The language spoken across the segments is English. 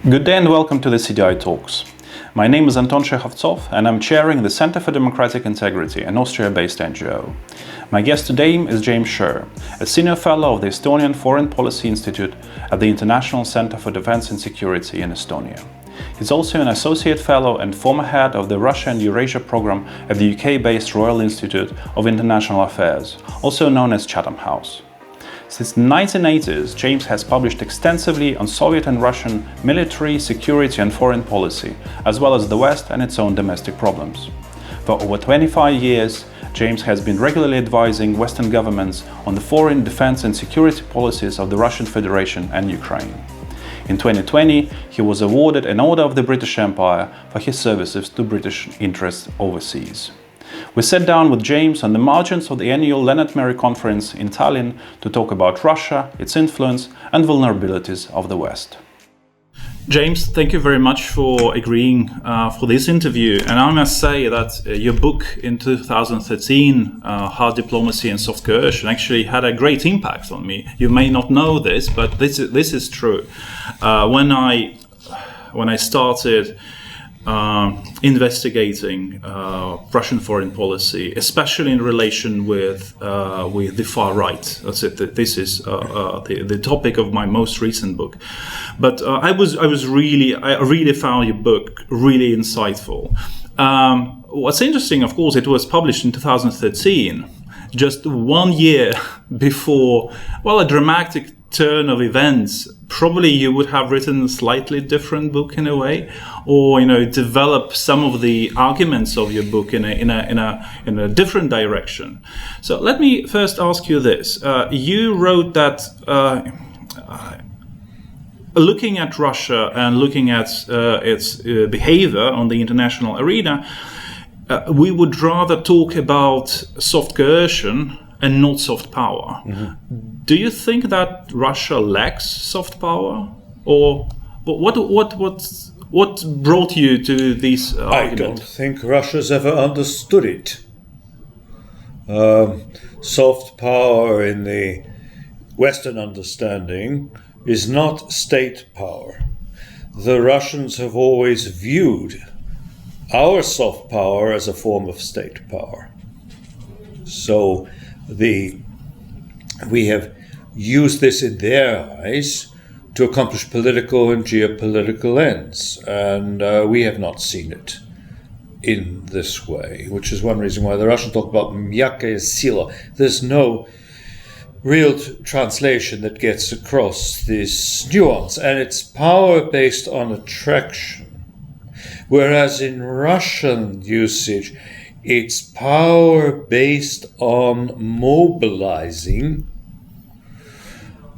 Good day and welcome to the CDI Talks. My name is Anton Shekhovtsov and I'm chairing the Center for Democratic Integrity, an Austria-based NGO. My guest today is James Sherr, a senior fellow of the Estonian Foreign Policy Institute at the International Center for Defense and Security in Estonia. He's also an associate fellow and former head of the Russia and Eurasia program at the UK-based Royal Institute of International Affairs, also known as Chatham House. Since the 1980s, James has published extensively on Soviet and Russian military, security and foreign policy, as well as the West and its own domestic problems. For over 25 years, James has been regularly advising Western governments on the foreign, defense and security policies of the Russian Federation and Ukraine. In 2020, he was awarded an Order of the British Empire for his services to British interests overseas. We sat down with James on the margins of the annual Leonard Mary Conference in Tallinn to talk about Russia, its influence and vulnerabilities of the West. James, thank you very much for agreeing for this interview. And I must say that your book in 2013, Hard Diplomacy and Soft Coercion, actually had a great impact on me. You may not know this, but this is true. When I started investigating Russian foreign policy, especially in relation with the far right. That's it. This is the topic of my most recent book. But I really found your book really insightful. What's interesting, of course, it was published in 2013, just 1 year before, a dramatic turn of events. Probably you would have written a slightly different book in a way, or develop some of the arguments of your book in a different direction. So let me first ask you this: you wrote that looking at Russia and looking at its behavior on the international arena, we would rather talk about soft coercion and not soft power. Mm-hmm. Do you think that Russia lacks soft power, or what brought you to these arguments? I don't think Russia's ever understood it. Soft power in the Western understanding is not state power. The Russians have always viewed our soft power as a form of state power. So we have used this in their eyes to accomplish political and geopolitical ends, and we have not seen it in this way, which is one reason why the Russians talk about myakkaya sila. There's no real translation that gets across this nuance, and it's power based on attraction, whereas in Russian usage it's power based on mobilizing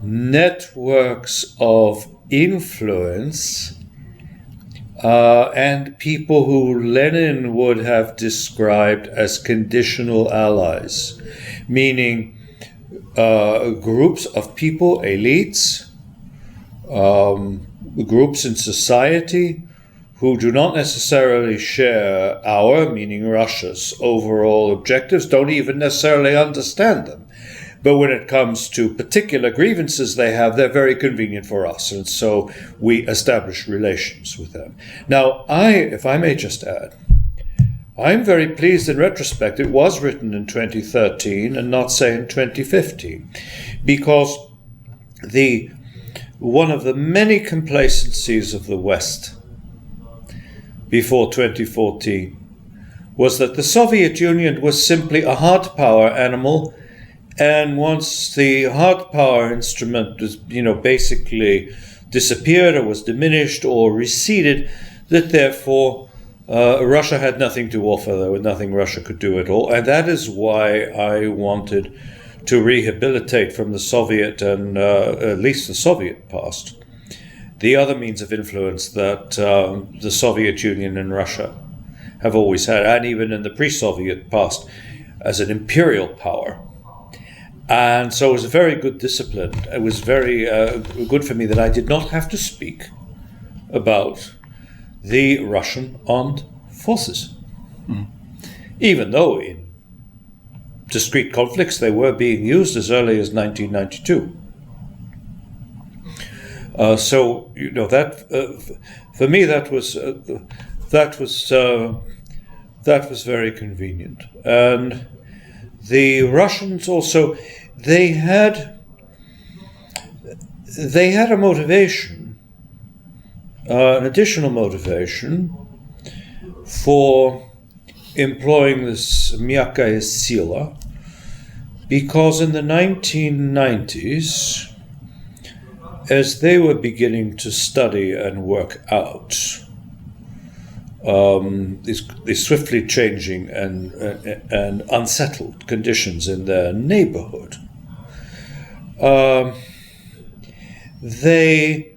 networks of influence and people who Lenin would have described as conditional allies, meaning groups of people, elites, groups in society who do not necessarily share our, meaning Russia's, overall objectives, don't even necessarily understand them. But when it comes to particular grievances they have, they're very convenient for us. And so we establish relations with them. Now, if I may just add, I'm very pleased in retrospect it was written in 2013 and not, say, in 2015, because one of the many complacencies of the West before 2014 was that the Soviet Union was simply a hard power animal, and once the hard power instrument was, basically disappeared or was diminished or receded, that therefore Russia had nothing to offer. There was nothing Russia could do at all, and that is why I wanted to rehabilitate from the Soviet and at least the Soviet past the other means of influence that the Soviet Union and Russia have always had, and even in the pre-Soviet past, as an imperial power. And so it was a very good discipline. It was very good for me that I did not have to speak about the Russian armed forces. Mm. Even though in discrete conflicts they were being used as early as 1992. So that for me that was very convenient. And the Russians also they had a motivation, an additional motivation for employing this mякая сила, because in the 1990s, as they were beginning to study and work out these swiftly changing and unsettled conditions in their neighborhood, they,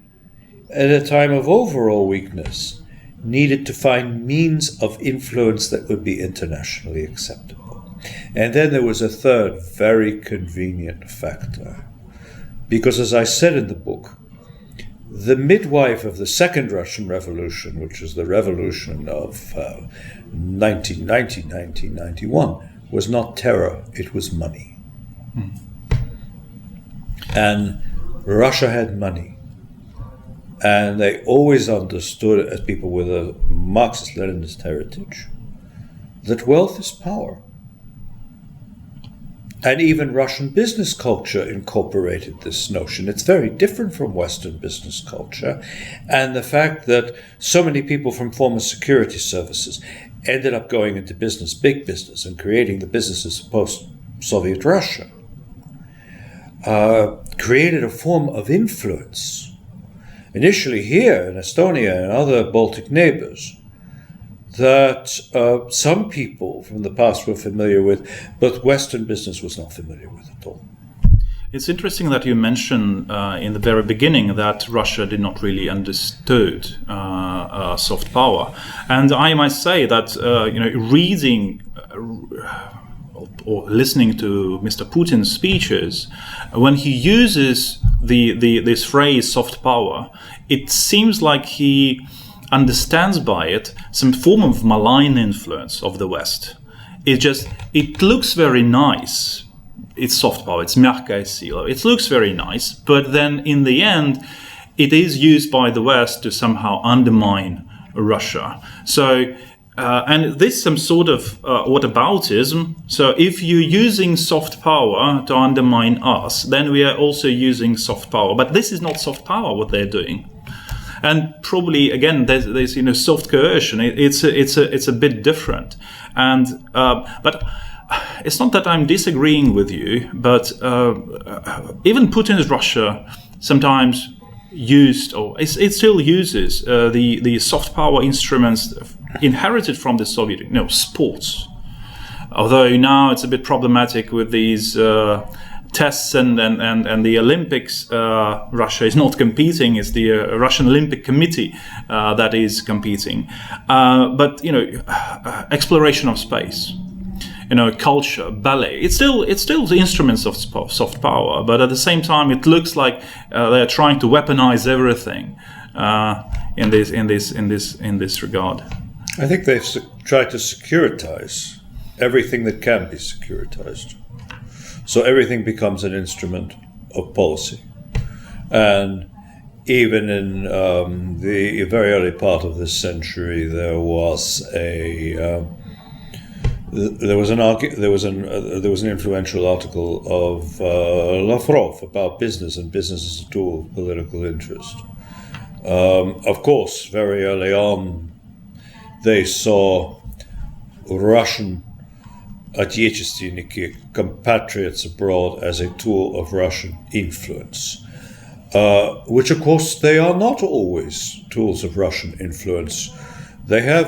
at a time of overall weakness, needed to find means of influence that would be internationally acceptable. And then there was a third very convenient factor. Because as I said in the book, the midwife of the Second Russian Revolution, which was the revolution of 1991, was not terror, it was money. And Russia had money. And they always understood, as people with a Marxist-Leninist heritage, that wealth is power. And even Russian business culture incorporated this notion. It's very different from Western business culture. And the fact that so many people from former security services ended up going into business, big business, and creating the businesses of post-Soviet Russia, created a form of influence. Initially here in Estonia and other Baltic neighbors, that some people from the past were familiar with, but Western business was not familiar with at all. It's interesting that you mentioned in the very beginning that Russia did not really understood soft power, and I might say that reading or listening to Mr. Putin's speeches, when he uses this phrase "soft power," it seems like he understands by it some form of malign influence of the West. It looks very nice. It's soft power, it's мягкая сила. It looks very nice, but then in the end, it is used by the West to somehow undermine Russia. So, and this is some sort of whataboutism. So if you're using soft power to undermine us, then we are also using soft power. But this is not soft power, what they're doing. And probably again, there's soft coercion. It's a bit different, and but it's not that I'm disagreeing with you. But even Putin's Russia sometimes used, or it still uses the soft power instruments inherited from the Soviet Union, sports. Although now it's a bit problematic with these tests and the Olympics. Russia is not competing. It's the Russian Olympic Committee that is competing. But exploration of space, culture, ballet. It's still the instruments of soft power. But at the same time, it looks like they're trying to weaponize everything in this regard. I think they've tried to securitize everything that can be securitized. So everything becomes an instrument of policy. And even in the very early part of this century, there was an influential article of Lavrov about business and business as a tool of political interest. Of course, very early on, they saw Russian отечественники, compatriots abroad, as a tool of Russian influence, which of course they are not always tools of Russian influence. they're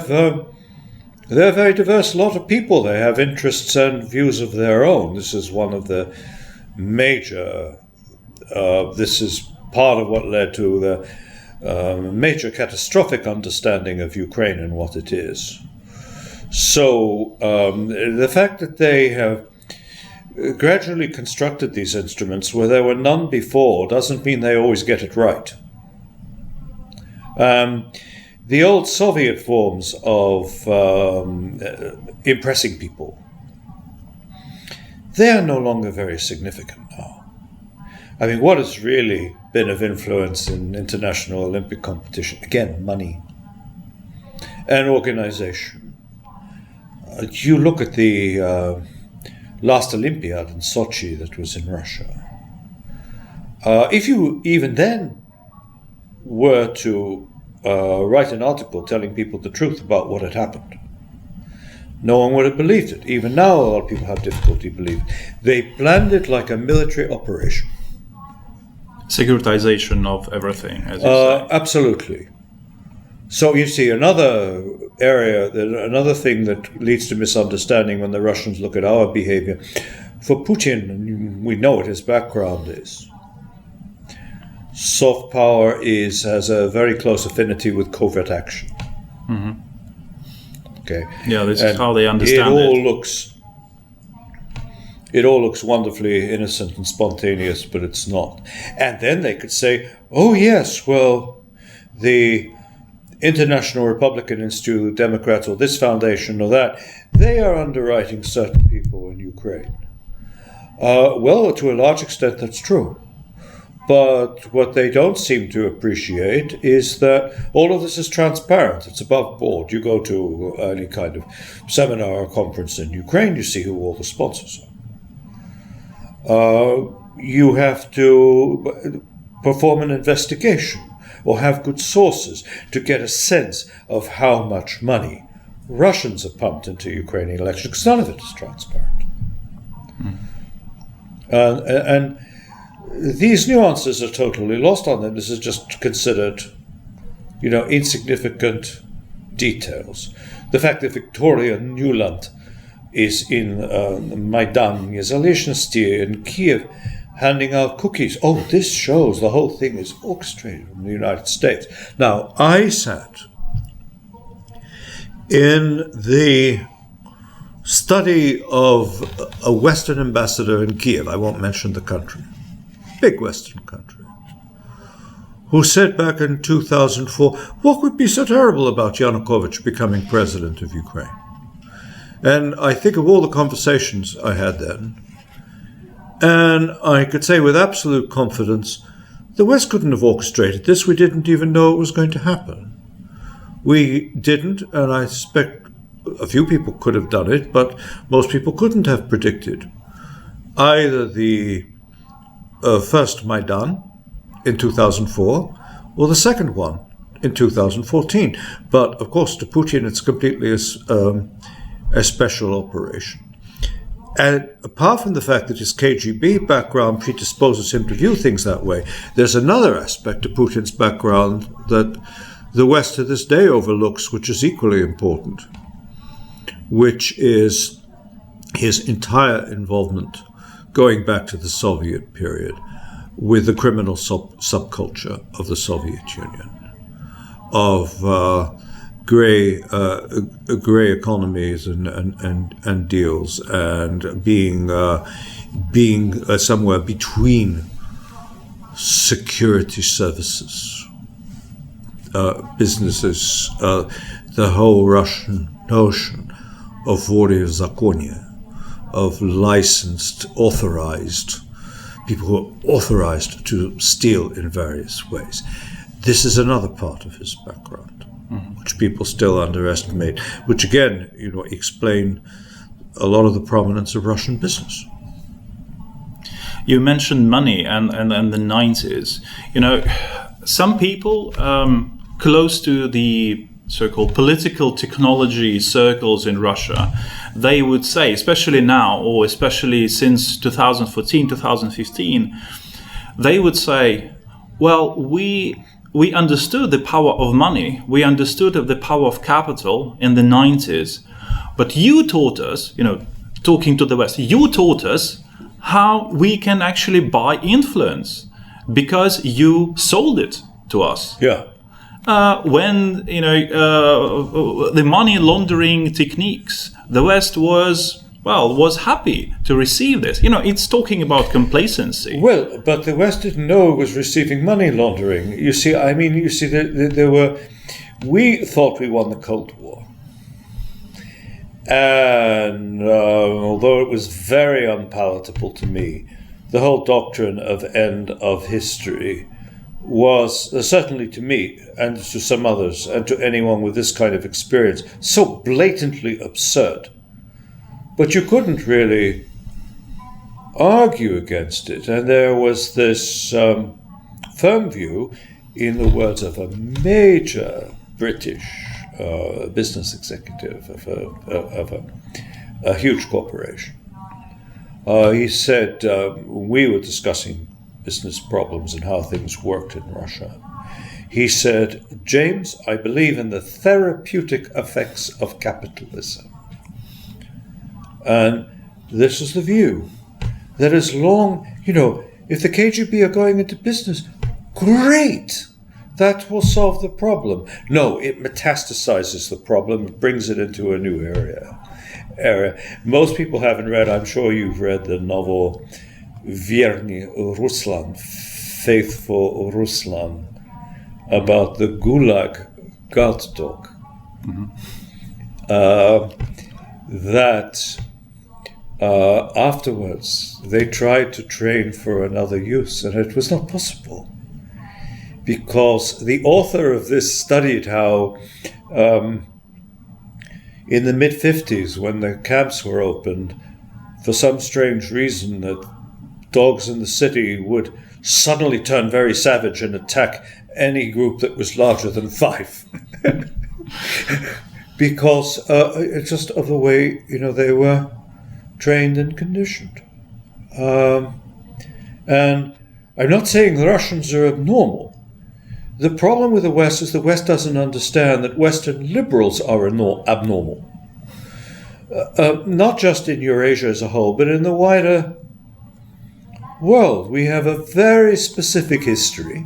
a very diverse lot of people. They have interests and views of their own. This is one of the major, this is part of what led to the major catastrophic understanding of Ukraine and what it is. So the fact that they have gradually constructed these instruments where there were none before doesn't mean they always get it right. The old Soviet forms of impressing people, they are no longer very significant now. I mean, what has really been of influence in international Olympic competition? Again, money and organization. You look at the last Olympiad in Sochi that was in Russia. If you even then were to write an article telling people the truth about what had happened, no one would have believed it. Even now, a lot of people have difficulty believing. They planned it like a military operation. Securitization of everything, as you say. Absolutely. So you see, another area, another thing that leads to misunderstanding when the Russians look at our behavior. For Putin, we know what his background is. Soft power has a very close affinity with covert action. Mm-hmm. Okay. Yeah, this is how they understand it. It all looks wonderfully innocent and spontaneous, but it's not. And then they could say, oh yes, well, the International Republican Institute, Democrats, or this foundation or that, they are underwriting certain people in Ukraine. Well, to a large extent, that's true. But what they don't seem to appreciate is that all of this is transparent. It's above board. You go to any kind of seminar or conference in Ukraine, you see who all the sponsors are. You have to perform an investigation or have good sources to get a sense of how much money Russians have pumped into Ukrainian elections, because none of it is transparent. And these nuances are totally lost on them. This is just considered, insignificant details. The fact that Victoria Nuland is in Maidan Nezalezhnosti in Kiev handing out cookies. Oh, this shows the whole thing is orchestrated from the United States. Now, I sat in the study of a Western ambassador in Kiev, I won't mention the country, big Western country, who said back in 2004, what could be so terrible about Yanukovych becoming president of Ukraine? And I think of all the conversations I had then, and I could say with absolute confidence, the West couldn't have orchestrated this. We didn't even know it was going to happen. We didn't, and I suspect a few people could have done it, but most people couldn't have predicted either the first Maidan in 2004 or the second one in 2014. But of course, to Putin, it's completely a special operation. And apart from the fact that his KGB background predisposes him to view things that way, there's another aspect to Putin's background that the West to this day overlooks, which is equally important, which is his entire involvement, going back to the Soviet period, with the criminal subculture of the Soviet Union, of grey economies and deals, and being somewhere between security services, businesses, the whole Russian notion of vory v zakonie, of licensed, authorized, people who are authorized to steal in various ways. This is another part of his background, which people still underestimate, which again, explain a lot of the prominence of Russian business. You mentioned money and the 90s. Some people close to the so-called political technology circles in Russia, they would say, especially now, or especially since 2014, 2015, they would say, well, we understood the power of money, we understood the power of capital in the 90s, but you taught us, talking to the West, you taught us how we can actually buy influence because you sold it to us. Yeah. When the money laundering techniques, the West was happy to receive this. It's talking about complacency. Well, but the West didn't know it was receiving money laundering. We thought we won the Cold War. And although it was very unpalatable to me the whole doctrine of end of history was, certainly to me and to some others and to anyone with this kind of experience, so blatantly absurd. But you couldn't really argue against it. And there was this firm view, in the words of a major British business executive of a huge corporation. He said, we were discussing business problems and how things worked in Russia. He said, James, I believe in the therapeutic effects of capitalism. And this is the view, that as long, if the KGB are going into business, great, that will solve the problem. No, it metastasizes the problem, it brings it into a new area. Most people haven't read, I'm sure you've read the novel Verny Ruslan, Faithful Ruslan, about the Gulag guard dog. That afterwards they tried to train for another use, and it was not possible. Because the author of this studied how in the mid-50s, when the camps were opened, for some strange reason that dogs in the city would suddenly turn very savage and attack any group that was larger than 5. Because just of the way, they were trained and conditioned. And I'm not saying the Russians are abnormal. The problem with the West is the West doesn't understand that Western liberals are abnormal. Not just in Eurasia as a whole, but in the wider world. We have a very specific history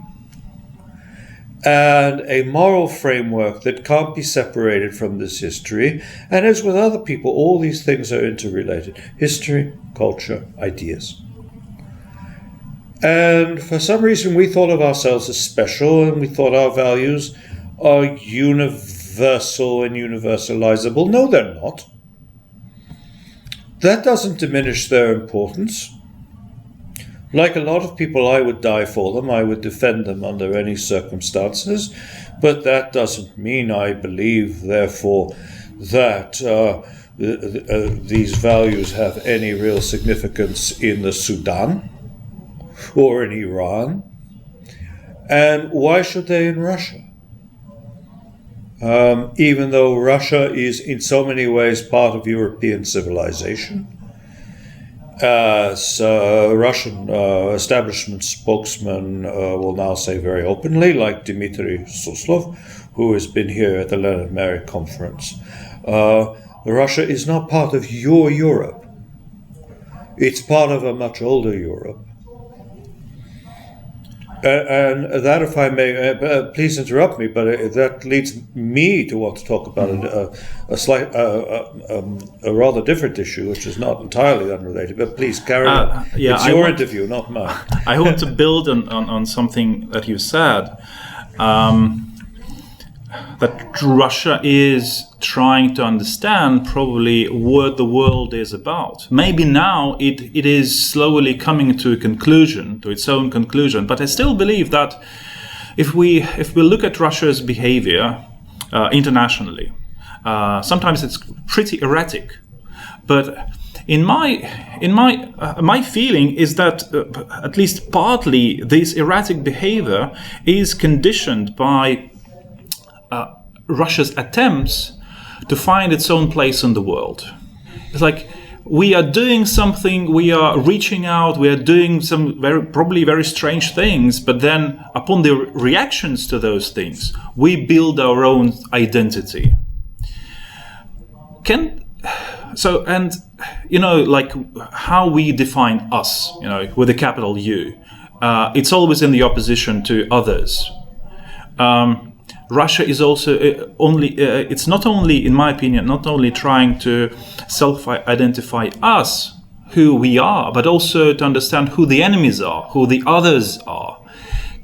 and a moral framework that can't be separated from this history. And as with other people, all these things are interrelated. History, culture, ideas. And for some reason we thought of ourselves as special, and we thought our values are universal and universalizable. No, they're not. That doesn't diminish their importance. Like a lot of people, I would die for them. I would defend them under any circumstances. But that doesn't mean I believe, therefore, that these values have any real significance in the Sudan or in Iran. And why should they in Russia? Even though Russia is in so many ways part of European civilization, as Russian establishment spokesman will now say very openly, like Dmitry Suslov, who has been here at the Leonard Mary conference, Russia is not part of your Europe. It's part of a much older Europe. And that, if I may, please interrupt me, but that leads me to want to talk about a rather different issue, which is not entirely unrelated. But please carry on. Yeah, it's your interview, not mine. I want to build on something that you said. That Russia is trying to understand probably what the world is about. Maybe now it is slowly coming to its own conclusion. But I still believe that if we look at Russia's behavior internationally, sometimes it's pretty erratic. But in my feeling is that at least partly this erratic behavior is conditioned by Russia's attempts to find its own place in the world. It's like we are doing something, we are reaching out, we are doing some probably very strange things, but then upon the reactions to those things, we build our own identity. Like how we define us, with a capital U, it's always in the opposition to others. Russia is also it's not only, in my opinion, not only trying to self-identify us, who we are, but also to understand who the enemies are, who the others are.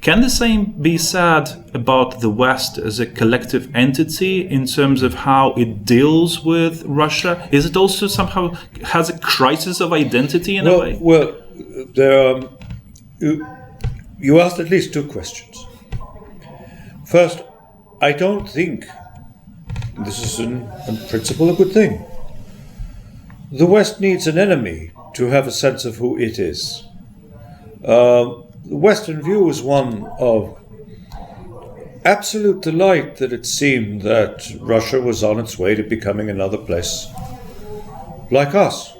Can the same be said about the West as a collective entity in terms of how it deals with Russia? Is it also somehow has a crisis of identity in a way? Well, You asked at least two questions. First, I don't think this is in principle a good thing. The West needs an enemy to have a sense of who it is. The Western view is one of absolute delight that it seemed that Russia was on its way to becoming another place like us.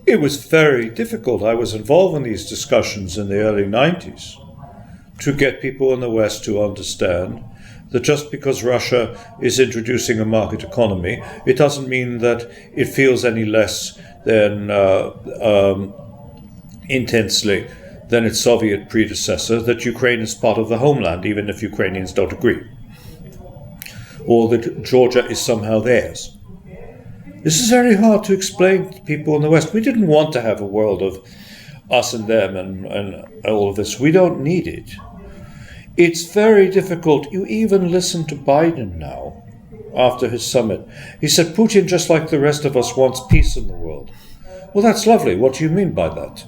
It was very difficult. I was involved in these discussions in the early 90s to get people in the West to understand that just because Russia is introducing a market economy, it doesn't mean that it feels any less than intensely than its Soviet predecessor, that Ukraine is part of the homeland, even if Ukrainians don't agree, or that Georgia is somehow theirs. This is very hard to explain to people in the West. We didn't want to have a world of us and them and all of this. We don't need it. It's very difficult. You even listen to Biden now, after his summit. He said, Putin, just like the rest of us, wants peace in the world. Well, that's lovely. What do you mean by that?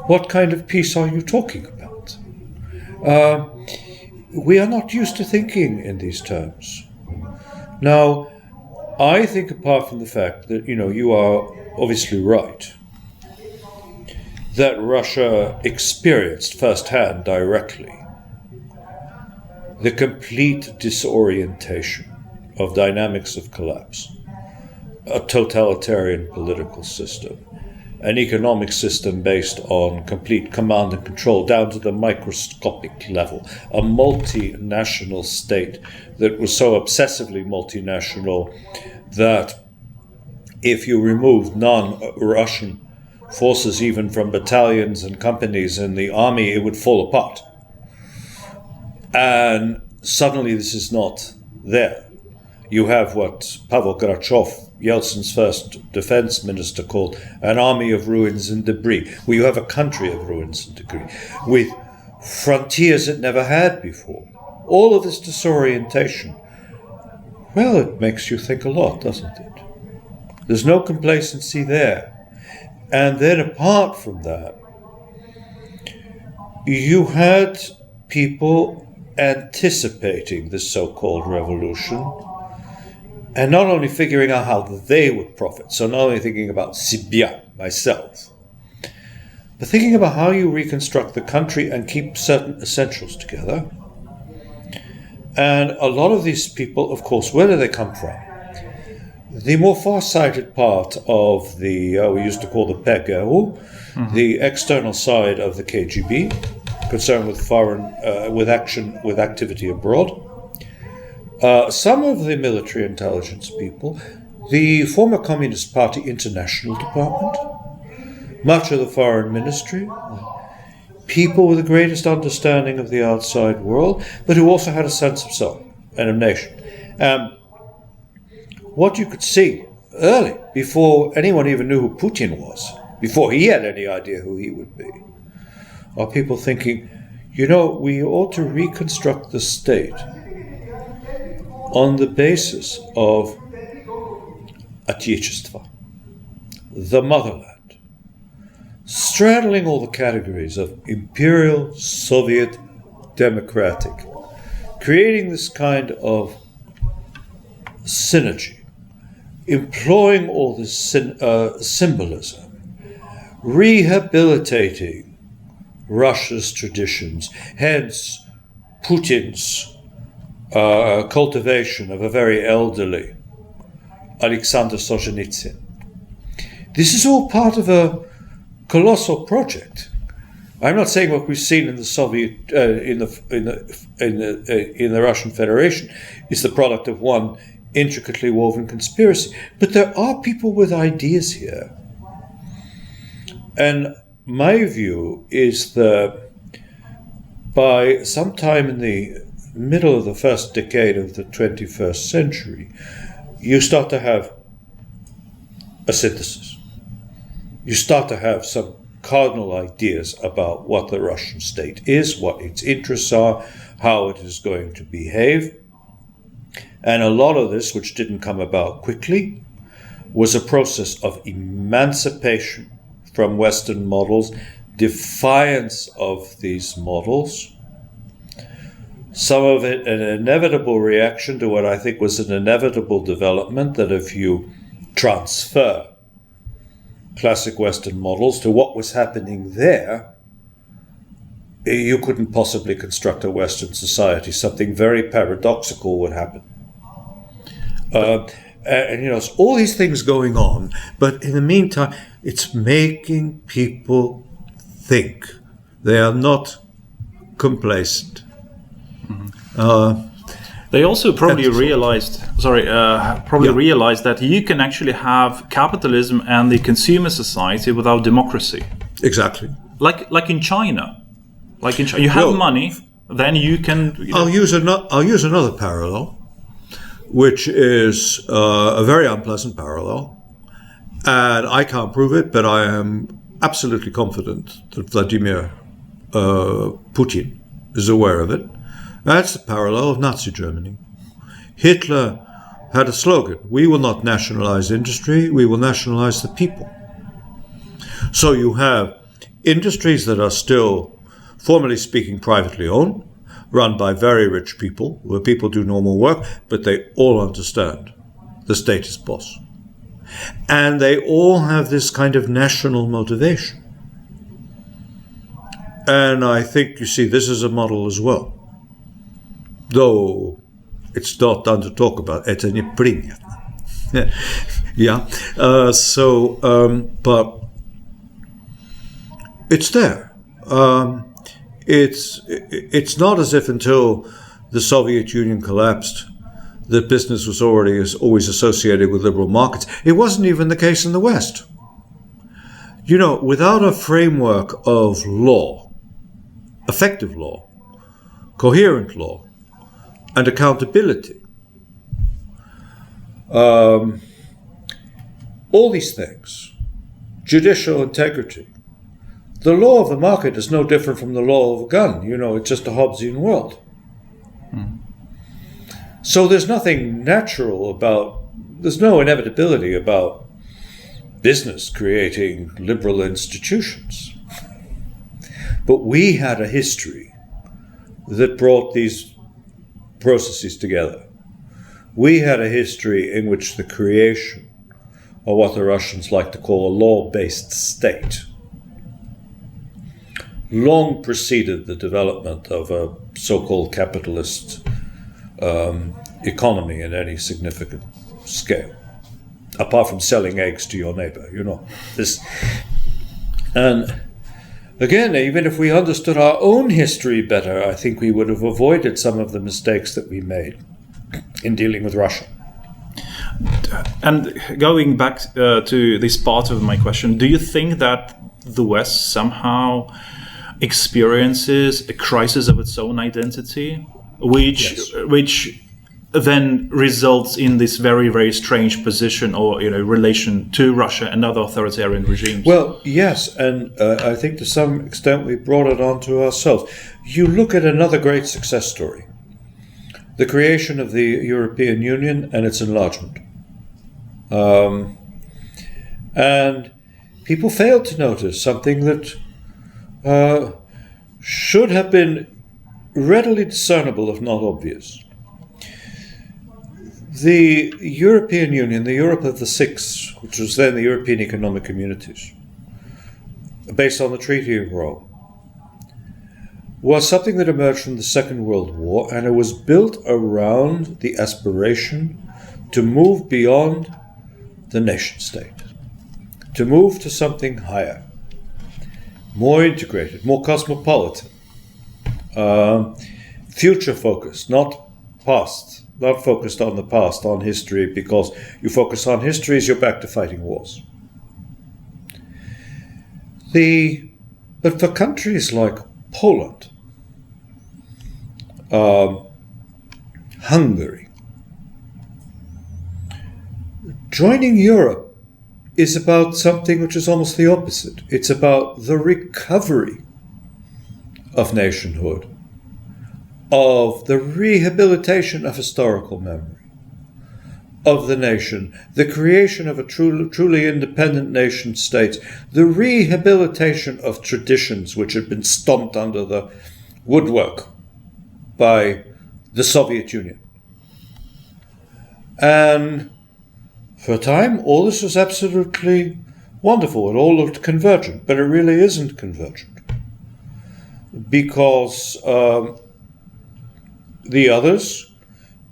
What kind of peace are you talking about? We are not used to thinking in these terms. Now, I think apart from the fact that, you are obviously right, that Russia experienced firsthand, directly, the complete disorientation of dynamics of collapse, a totalitarian political system, an economic system based on complete command and control down to the microscopic level, a multinational state that was so obsessively multinational that if you removed non-Russian forces, even from battalions and companies in the army, it would fall apart. And suddenly this is not there. You have what Pavel Gorbachev, Yeltsin's first defense minister, called an army of ruins and debris, where you have a country of ruins and debris, with frontiers it never had before. All of this disorientation, well, it makes you think a lot, doesn't it? There's no complacency there. And then apart from that, you had people anticipating this so-called revolution and not only figuring out how they would profit, so not only thinking about себя, myself, but thinking about how you reconstruct the country and keep certain essentials together. And a lot of these people, of course, where do they come from? The more far-sighted part of the, we used to call the PGU, the external side of the KGB, concerned with foreign, with activity abroad. Some of the military intelligence people, the former Communist Party International Department, much of the foreign ministry, people with the greatest understanding of the outside world, but who also had a sense of self and of nation. What you could see early, before anyone even knew who Putin was, before he had any idea who he would be, are people thinking, we ought to reconstruct the state on the basis of Отечество, the motherland, straddling all the categories of imperial, Soviet, democratic, creating this kind of synergy, employing all this symbolism, rehabilitating Russia's traditions, hence Putin's cultivation of a very elderly Alexander Solzhenitsyn. This is all part of a colossal project. I'm not saying what we've seen in the Soviet, in the Russian Federation, is the product of one intricately woven conspiracy, but there are people with ideas here. And my view is that by sometime in the middle of the first decade of the 21st century, you start to have a synthesis. You start to have some cardinal ideas about what the Russian state is, what its interests are, how it is going to behave. And a lot of this, which didn't come about quickly, was a process of emancipation from Western models, defiance of these models, some of it an inevitable reaction to what I think was an inevitable development, that if you transfer classic Western models to what was happening there, you couldn't possibly construct a Western society. Something very paradoxical would happen. And it's all these things going on, but in the meantime, it's making people think. They are not complacent. They also probably realized that you can actually have capitalism and the consumer society without democracy. Exactly. Like in China. You have money, then you can. I'll use another parallel, which is a very unpleasant parallel, and I can't prove it, but I am absolutely confident that Vladimir Putin is aware of it. That's the parallel of Nazi Germany. Hitler had a slogan: "We will not nationalize industry, we will nationalize the people." So you have industries that are still, formally speaking, privately owned, run by very rich people, where people do normal work, but they all understand the state is boss. And they all have this kind of national motivation. And I think, you see, this is a model as well. Though it's not done to talk about. Это не принято. Yeah. But it's there. It's not as if until the Soviet Union collapsed that business was always associated with liberal markets. It wasn't even the case in the West. Without a framework of law, effective law, coherent law, and accountability, all these things, judicial integrity, the law of the market is no different from the law of a gun. It's just a Hobbesian world. So there's nothing natural there's no inevitability about business creating liberal institutions. But we had a history that brought these processes together. We had a history in which the creation of what the Russians like to call a law-based state long preceded the development of a so-called capitalist economy in any significant scale, apart from selling eggs to your neighbor, this. And again, even if we understood our own history better, I think we would have avoided some of the mistakes that we made in dealing with Russia. And going back to this part of my question, do you think that the West somehow experiences a crisis of its own identity, which then results in this very, very strange position or relation to Russia and other authoritarian regimes? Well, yes, and I think to some extent we brought it onto ourselves. You look at another great success story, the creation of the European Union and its enlargement. And people failed to notice something that should have been readily discernible, if not obvious. The European Union, the Europe of the Six, which was then the European Economic Communities, based on the Treaty of Rome, was something that emerged from the Second World War, and it was built around the aspiration to move beyond the nation state, to move to something higher, more integrated, more cosmopolitan, future-focused, not past. Not focused on the past, on history, because you focus on history as you're back to fighting wars. But for countries like Poland, Hungary, joining Europe is about something which is almost the opposite. It's about the recovery of nationhood, of the rehabilitation of historical memory, of the nation, the creation of a truly independent nation state, the rehabilitation of traditions which had been stomped under the woodwork by the Soviet Union. And for a time, all this was absolutely wonderful. It all looked convergent, but it really isn't convergent. Because the others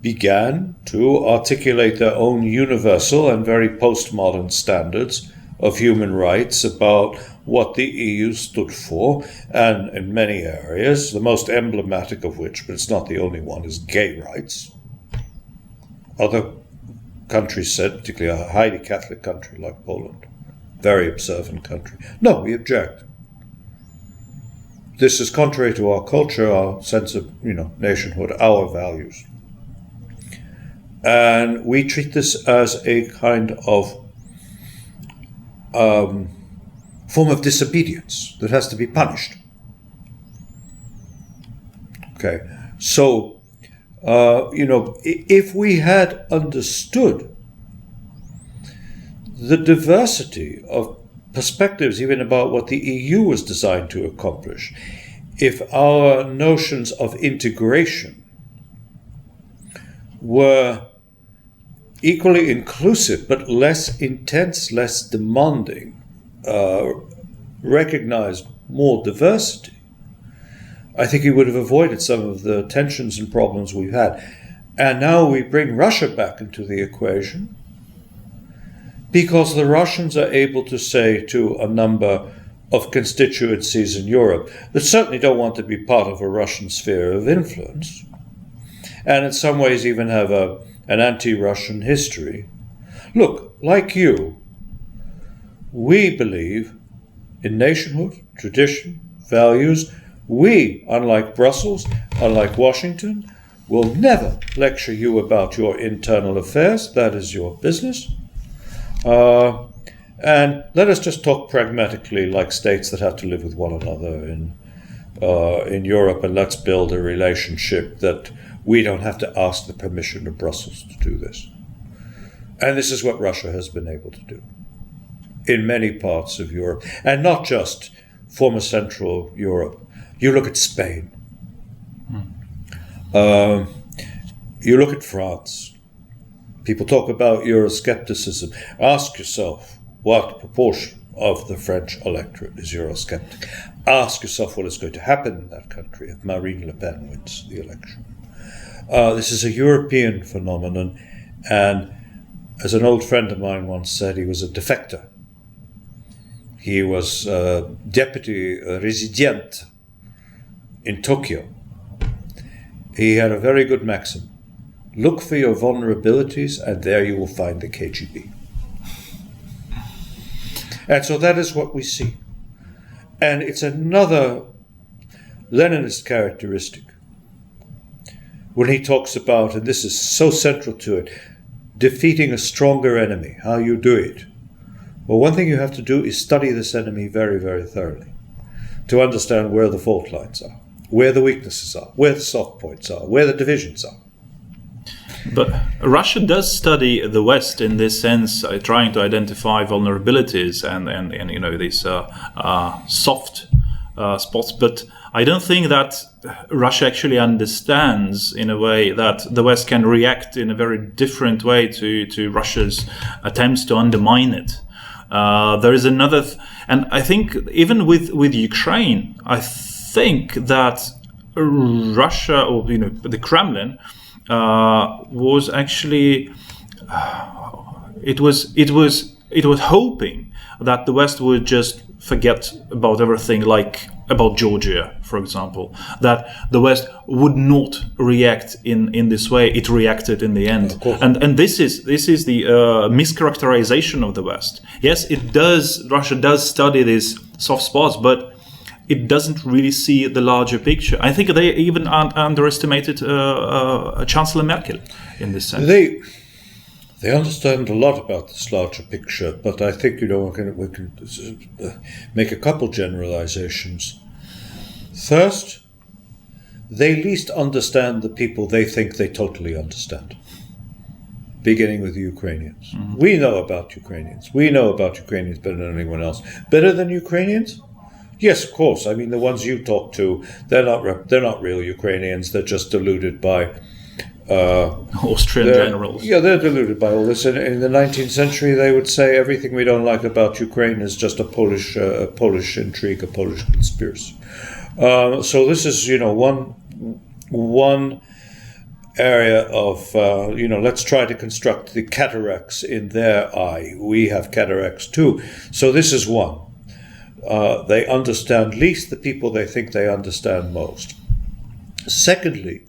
began to articulate their own universal and very postmodern standards of human rights about what the EU stood for, and in many areas, the most emblematic of which, but it's not the only one, is gay rights. Other countries said, particularly a highly Catholic country like Poland, very observant country, no, we object. This is contrary to our culture, our sense of, nationhood, our values. And we treat this as a kind of form of disobedience that has to be punished. Okay, so, if we had understood the diversity of perspectives even about what the EU was designed to accomplish, if our notions of integration were equally inclusive but less intense, less demanding, recognized more diversity, I think he would have avoided some of the tensions and problems we've had. And now we bring Russia back into the equation because the Russians are able to say to a number of constituencies in Europe that certainly don't want to be part of a Russian sphere of influence, and in some ways even have an anti-Russian history. Look, like you, we believe in nationhood, tradition, values. We, unlike Brussels, unlike Washington, will never lecture you about your internal affairs. That is your business. And let us just talk pragmatically like states that have to live with one another in Europe, and let's build a relationship that we don't have to ask the permission of Brussels to do this. And this is what Russia has been able to do in many parts of Europe, and not just former Central Europe. You look at Spain. You look at France. People talk about Euroscepticism. Ask yourself what proportion of the French electorate is Eurosceptic. Ask yourself what is going to happen in that country if Marine Le Pen wins the election. This is a European phenomenon, and as an old friend of mine once said, he was a defector. He was deputy resident in Tokyo. He had a very good maxim. Look for your vulnerabilities, and there you will find the KGB. And so that is what we see. And it's another Leninist characteristic when he talks about, and this is so central to it, defeating a stronger enemy, how you do it. Well, one thing you have to do is study this enemy very, very thoroughly to understand where the fault lines are, where the weaknesses are, where the soft points are, where the divisions are. But Russia does study the West in this sense, trying to identify vulnerabilities and these soft spots. But I don't think that Russia actually understands in a way that the West can react in a very different way to Russia's attempts to undermine it. There is another, and I think even with Ukraine, I think that Russia or the Kremlin was actually it was hoping that the West would just forget about everything, like about Georgia, for example, that the West would not react in this way. It reacted in the end, and this is the mischaracterization of the West. Yes, Russia does study these soft spots, but it doesn't really see the larger picture. I think they even underestimated Chancellor Merkel in this sense. They understand a lot about this larger picture, but I think we can make a couple generalizations. First, they least understand the people they think they totally understand. beginning with the Ukrainians. We know about Ukrainians. We know about Ukrainians better than anyone else. Better than Ukrainians? Yes, of course. I mean, the ones you talk to, they're not real Ukrainians. They're just deluded by Austrian generals. Yeah, they're deluded by all this. In the 19th century, they would say everything we don't like about Ukraine is just a Polish intrigue, a Polish conspiracy. So this is, one area of, let's try to construct the cataracts in their eye. We have cataracts too. So this is one. They understand least the people they think they understand most. Secondly,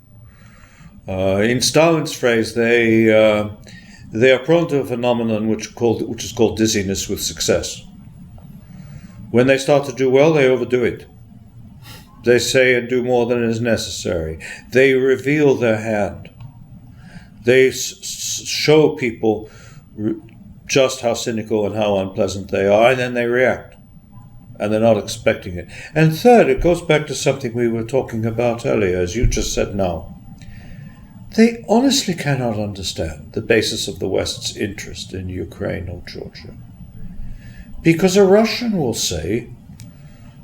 in Stalin's phrase, they are prone to a phenomenon which is called dizziness with success. When they start to do well, they overdo it. They say and do more than is necessary. They reveal their hand. They show people just how cynical and how unpleasant they are, and then they react. And they're not expecting it. And third, it goes back to something we were talking about earlier, as you just said now. They honestly cannot understand the basis of the West's interest in Ukraine or Georgia. Because a Russian will say,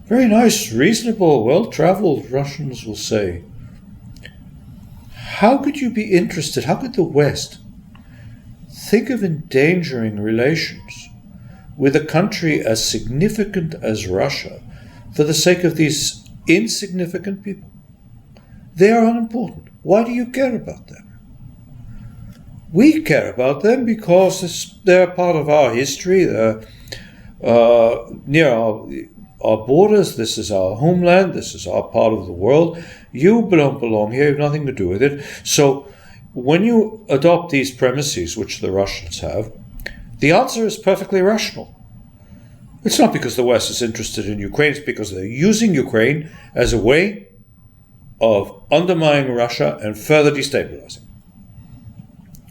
very nice, reasonable, well-traveled Russians will say, how could you be interested, how could the West think of endangering relations with a country as significant as Russia for the sake of these insignificant people? They are unimportant. Why do you care about them? We care about them because they're part of our history. They're near our borders. This is our homeland. This is our part of the world. You don't belong here. You have nothing to do with it. So when you adopt these premises, which the Russians have, the answer is perfectly rational. It's not because the West is interested in Ukraine. It's because they're using Ukraine as a way of undermining Russia and further destabilizing.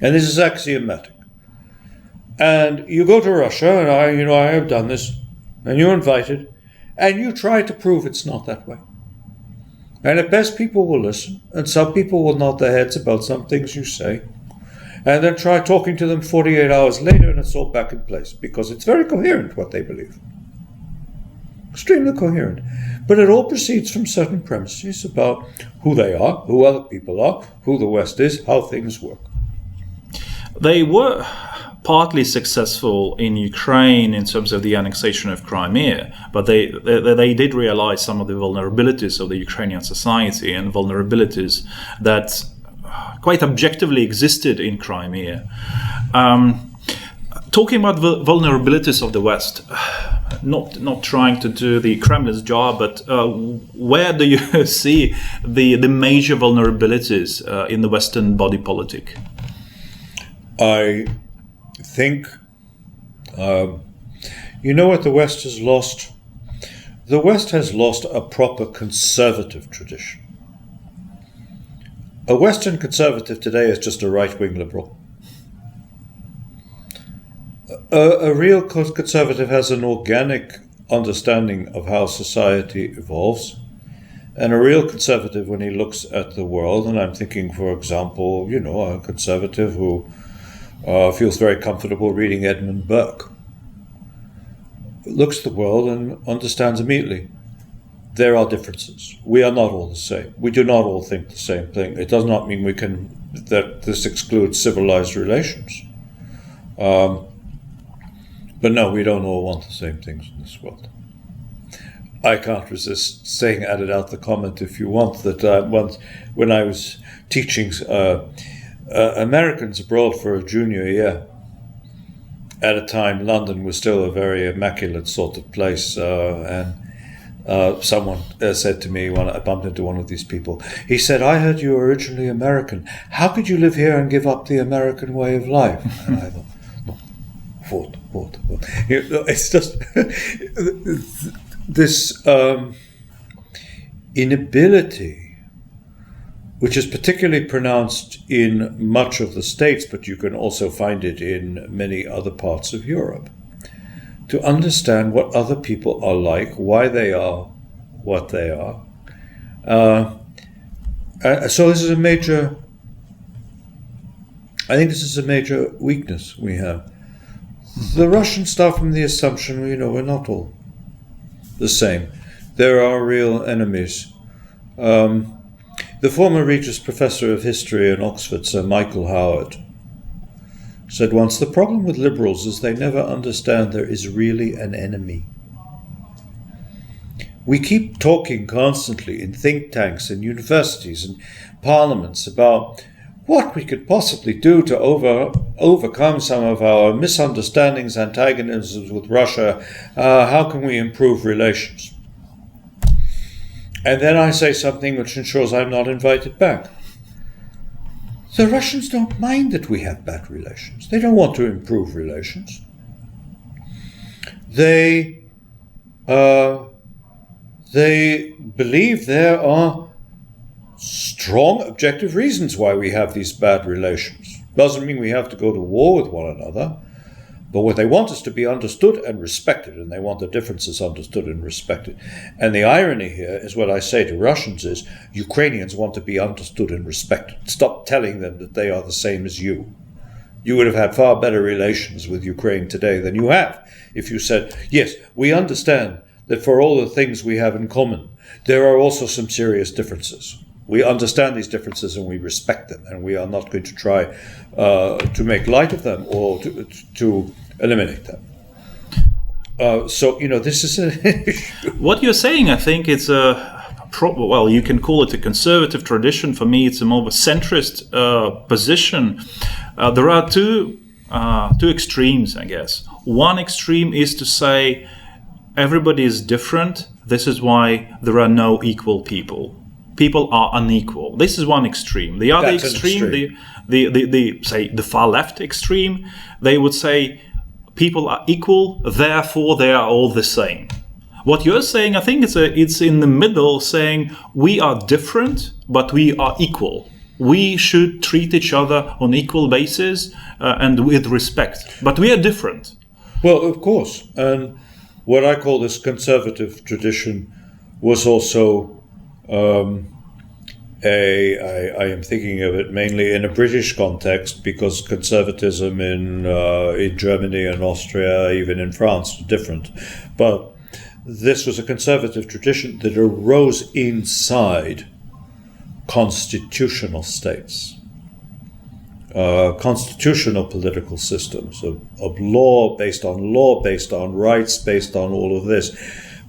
And this is axiomatic. And you go to Russia, and I have done this, and you're invited, and you try to prove it's not that way. And at best, people will listen, and some people will nod their heads about some things you say, and then try talking to them 48 hours later, and it's all back in place, because it's very coherent what they believe. Extremely coherent. But it all proceeds from certain premises about who they are, who other people are, who the West is, how things work. They were partly successful in Ukraine in terms of the annexation of Crimea, but they did realize some of the vulnerabilities of the Ukrainian society and vulnerabilities that quite objectively existed in Crimea. Talking about the vulnerabilities of the West, not trying to do the Kremlin's job, but where do you see the major vulnerabilities in the Western body politic? I think, what the West has lost? The West has lost a proper conservative tradition. A Western conservative today is just a right-wing liberal. A real conservative has an organic understanding of how society evolves. And a real conservative, when he looks at the world, and I'm thinking, for example, a conservative who feels very comfortable reading Edmund Burke, looks at the world and understands immediately there are differences. We are not all the same. We do not all think the same thing. It does not mean that this excludes civilized relations. But no, we don't all want the same things in this world. I can't resist saying, added out the comment if you want, that once when I was teaching Americans abroad for a junior year, at a time London was still a very immaculate sort of place, and someone said to me, when I bumped into one of these people, he said, "I heard you were originally American. How could you live here and give up the American way of life?" And I thought, what? It's just this inability, which is particularly pronounced in much of the States, but you can also find it in many other parts of Europe, to understand what other people are like, why they are what they are. So this is a major I think this is a major weakness we have. The Russians start from the assumption, we're not all the same. There are real enemies. The former Regius Professor of History in Oxford, Sir Michael Howard, said once, the problem with liberals is they never understand there is really an enemy. We keep talking constantly in think tanks and universities and parliaments about what we could possibly do to overcome some of our misunderstandings, antagonisms with Russia. How can we improve relations? And then I say something which ensures I'm not invited back. The Russians don't mind that we have bad relations. They don't want to improve relations. They believe there are strong objective reasons why we have these bad relations. Doesn't mean we have to go to war with one another, but what they want is to be understood and respected, and they want the differences understood and respected. And the irony here is what I say to Russians is, Ukrainians want to be understood and respected. Stop telling them that they are the same as you. You would have had far better relations with Ukraine today than you have if you said, yes, we understand that for all the things we have in common, there are also some serious differences. We understand these differences and we respect them, and we are not going to try to make light of them or to eliminate them. This is an issue. What you're saying, I think it's you can call it a conservative tradition. For me, it's a more of a centrist position. There are two extremes, I guess. One extreme is to say everybody is different. This is why there are no equal people. People are unequal. This is one extreme. The other extreme, the far left extreme, they would say people are equal, therefore they are all the same. What you're saying, I think it's in the middle, saying we are different, but we are equal. We should treat each other on equal basis and with respect. But we are different. Well, of course. And what I call this conservative tradition was also I am thinking of it mainly in a British context, because conservatism in Germany and Austria, even in France, is different. But this was a conservative tradition that arose inside constitutional states, constitutional political systems of law, based on rights, based on all of this.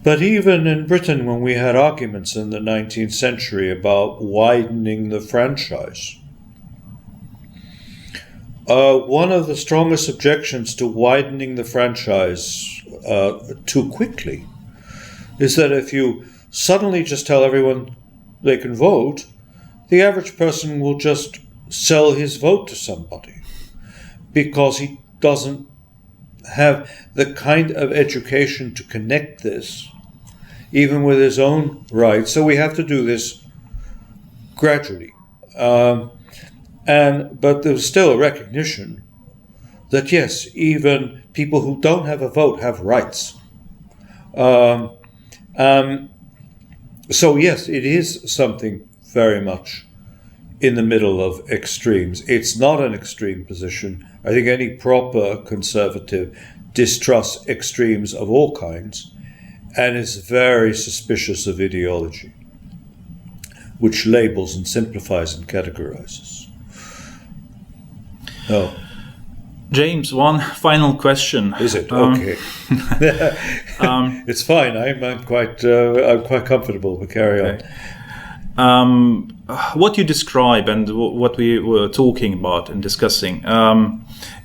But even in Britain, when we had arguments in the 19th century about widening the franchise, one of the strongest objections to widening the franchise too quickly is that if you suddenly just tell everyone they can vote, the average person will just sell his vote to somebody because he doesn't have the kind of education to connect this, even with his own rights. So we have to do this gradually. But there's still a recognition that, yes, even people who don't have a vote have rights. So yes, it is something very much in the middle of extremes. It's not an extreme position. I think any proper conservative distrusts extremes of all kinds and is very suspicious of ideology, which labels and simplifies and categorizes. Oh. James, one final question. Is it? Okay. It's fine. I'm quite comfortable. But carry on. What you describe and what we were talking about and discussing,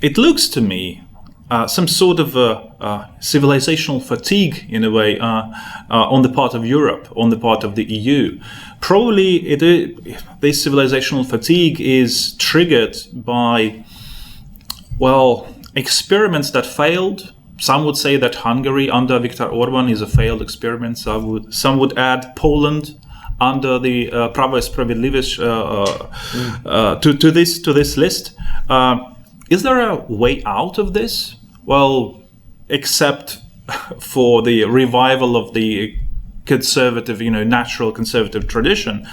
it looks to me some sort of civilizational fatigue, in a way, on the part of Europe, on the part of the EU. Probably this civilizational fatigue is triggered by, experiments that failed. Some would say that Hungary under Viktor Orban is a failed experiment. Some would add Poland under the Prawo i Sprawiedliwość to this list. Is there a way out of this? Well, except for the revival of the conservative, natural conservative tradition.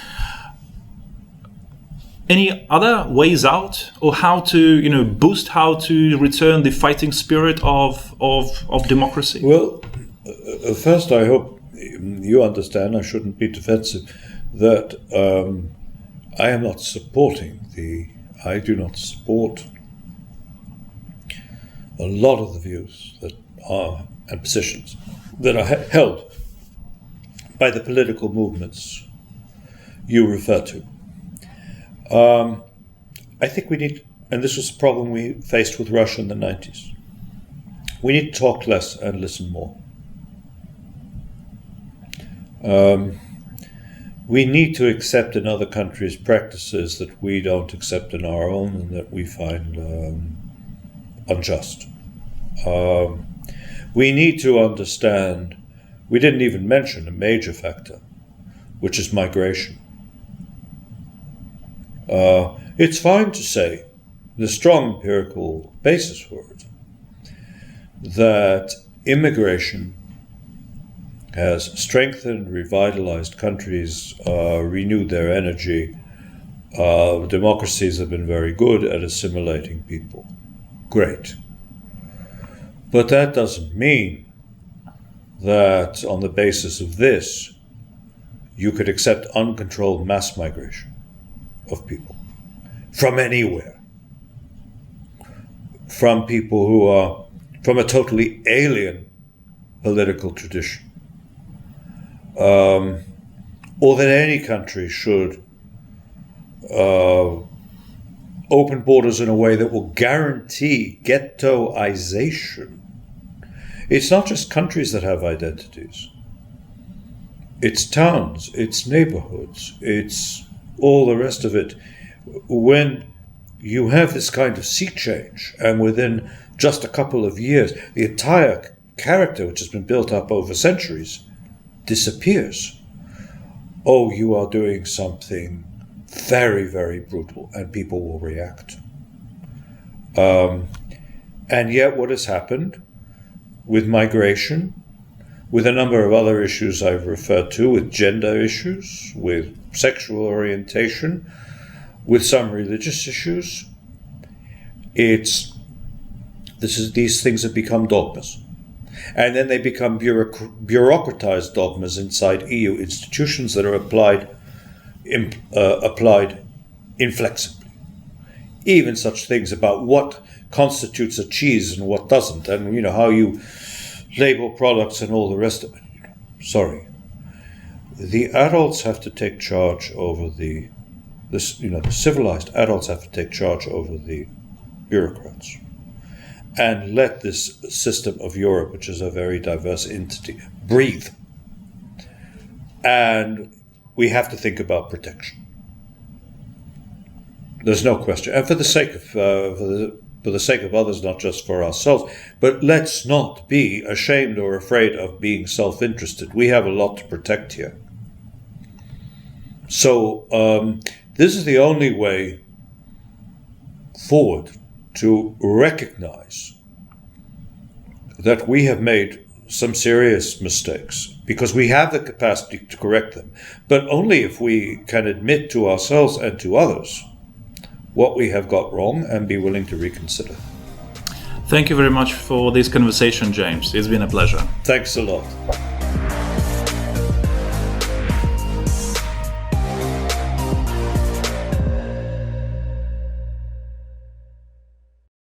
any other ways out, or how to boost, how to return the fighting spirit of democracy? Well, first, I hope you understand, I shouldn't be defensive, that I am not supporting I do not support a lot of the views that are and positions that are held by the political movements you refer to. I think we need, and this was a problem we faced with Russia in the 90s, we need to talk less and listen more. We need to accept in other countries practices that we don't accept in our own and that we find unjust. We need to understand, we didn't even mention a major factor, which is migration. It's fine to say, the strong empirical basis for it, that immigration has strengthened, revitalized countries, renewed their energy. Democracies have been very good at assimilating people. Great. But that doesn't mean that on the basis of this, you could accept uncontrolled mass migration of people from anywhere, from people who are from a totally alien political tradition, or that any country should open borders in a way that will guarantee ghettoization. It's not just countries that have identities. It's towns, it's neighborhoods, it's all the rest of it. When you have this kind of sea change, and within just a couple of years, the entire character which has been built up over centuries disappears. Oh, you are doing something very, very brutal, and people will react. And yet what has happened with migration, with a number of other issues I've referred to, with gender issues, with sexual orientation, with some religious issues, these things have become dogmas. And then they become bureaucratized dogmas inside EU institutions that are applied inflexibly. Even such things about what constitutes a cheese and what doesn't, and how you label products and all the rest of it. Sorry. The adults have to take charge over the civilized adults have to take charge over the bureaucrats. And let this system of Europe, which is a very diverse entity, breathe. And we have to think about protection. There's no question. And for the sake of others, not just for ourselves, but let's not be ashamed or afraid of being self-interested. We have a lot to protect here. So this is the only way forward to recognize that we have made some serious mistakes, because we have the capacity to correct them, but only if we can admit to ourselves and to others what we have got wrong and be willing to reconsider. Thank you very much for this conversation, James. It's been a pleasure. Thanks a lot.